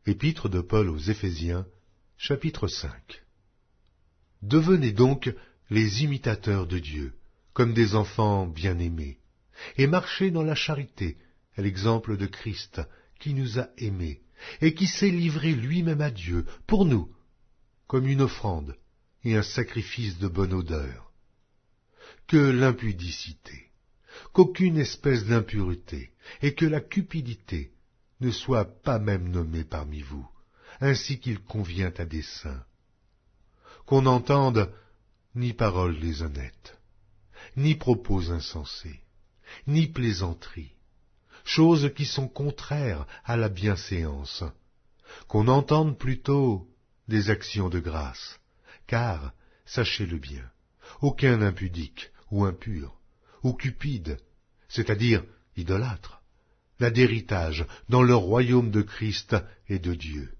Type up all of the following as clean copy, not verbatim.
Épître de Paul aux Éphésiens, chapitre 5. Devenez donc les imitateurs de Dieu, comme des enfants bien-aimés, et marchez dans la charité, à l'exemple de Christ, qui nous a aimés, et qui s'est livré lui-même à Dieu, pour nous, comme une offrande et un sacrifice de bonne odeur. Que l'impudicité, qu'aucune espèce d'impureté, et que la cupidité ne soient pas même nommées parmi vous, ainsi qu'il convient à des saints. Qu'on n'entende ni paroles déshonnêtes, ni propos insensés, ni plaisanteries, choses qui sont contraires à la bienséance, qu'on entende plutôt des actions de grâce, car, sachez-le bien, aucun impudique ou impur, ou cupide, c'est-à-dire idolâtre, n'a d'héritage dans le royaume de Christ et de Dieu.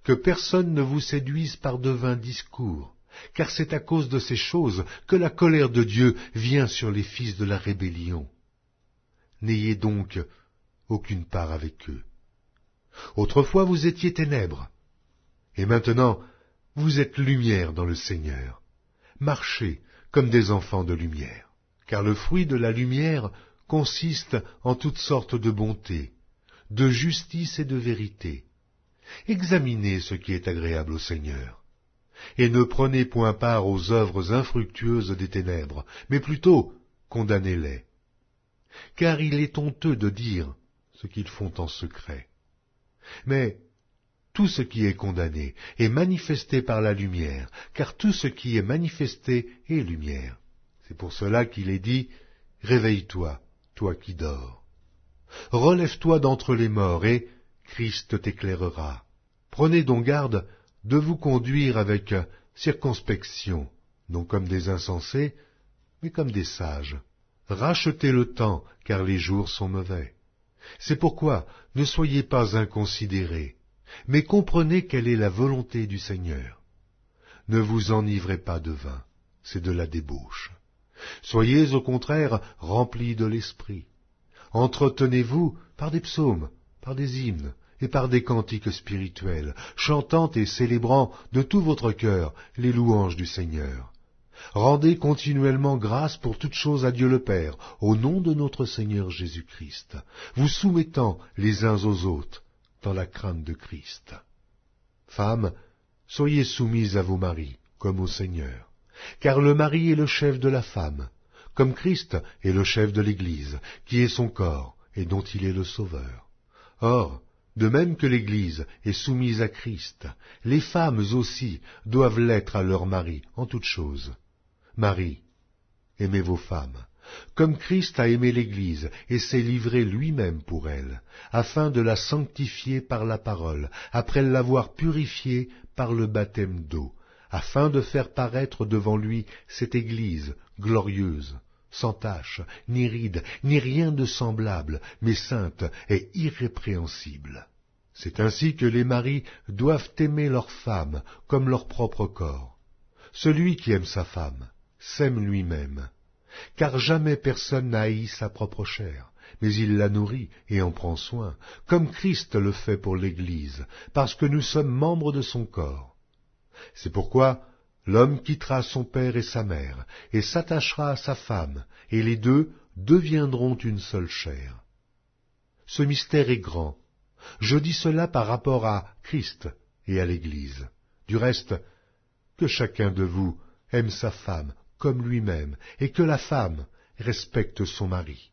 Que personne ne vous séduise par de vains discours, car c'est à cause de ces choses que la colère de Dieu vient sur les fils de la rébellion. N'ayez donc aucune part avec eux. Autrefois vous étiez ténèbres, et maintenant vous êtes lumière dans le Seigneur. Marchez comme des enfants de lumière, car le fruit de la lumière consiste en toutes sortes de bonté, de justice et de vérité. Examinez ce qui est agréable au Seigneur, et ne prenez point part aux œuvres infructueuses des ténèbres, mais plutôt condamnez-les. Car il est honteux de dire ce qu'ils font en secret. Mais tout ce qui est condamné est manifesté par la lumière, car tout ce qui est manifesté est lumière. C'est pour cela qu'il est dit « Réveille-toi, toi qui dors. Relève-toi d'entre les morts, et Christ t'éclairera. Prenez donc garde de vous conduire avec circonspection, non comme des insensés, mais comme des sages. Rachetez le temps, car les jours sont mauvais. C'est pourquoi ne soyez pas inconsidérés, mais comprenez quelle est la volonté du Seigneur. Ne vous enivrez pas de vin, c'est de la débauche. Soyez au contraire remplis de l'esprit. Entretenez-vous par des psaumes, par des hymnes et par des cantiques spirituels, chantant et célébrant de tout votre cœur les louanges du Seigneur. Rendez continuellement grâce pour toutes choses à Dieu le Père, au nom de notre Seigneur Jésus-Christ, vous soumettant les uns aux autres dans la crainte de Christ. Femmes, soyez soumises à vos maris, comme au Seigneur, car le mari est le chef de la femme, comme Christ est le chef de l'Église, qui est son corps, et dont il est le Sauveur. Or, de même que l'Église est soumise à Christ, les femmes aussi doivent l'être à leur mari en toutes choses. Marie, aimez vos femmes, comme Christ a aimé l'Église et s'est livré lui-même pour elle, afin de la sanctifier par la parole, après l'avoir purifiée par le baptême d'eau, afin de faire paraître devant lui cette Église glorieuse, sans tache, ni ride, ni rien de semblable, mais sainte et irrépréhensible. C'est ainsi que les maris doivent aimer leurs femmes comme leur propre corps. Celui qui aime sa femme s'aime lui-même, car jamais personne n'a haï sa propre chair, mais il la nourrit et en prend soin, comme Christ le fait pour l'Église, parce que nous sommes membres de son corps. C'est pourquoi l'homme quittera son père et sa mère, et s'attachera à sa femme, et les deux deviendront une seule chair. Ce mystère est grand. Je dis cela par rapport à Christ et à l'Église. Du reste, que chacun de vous aime sa femme comme lui-même, et que la femme respecte son mari.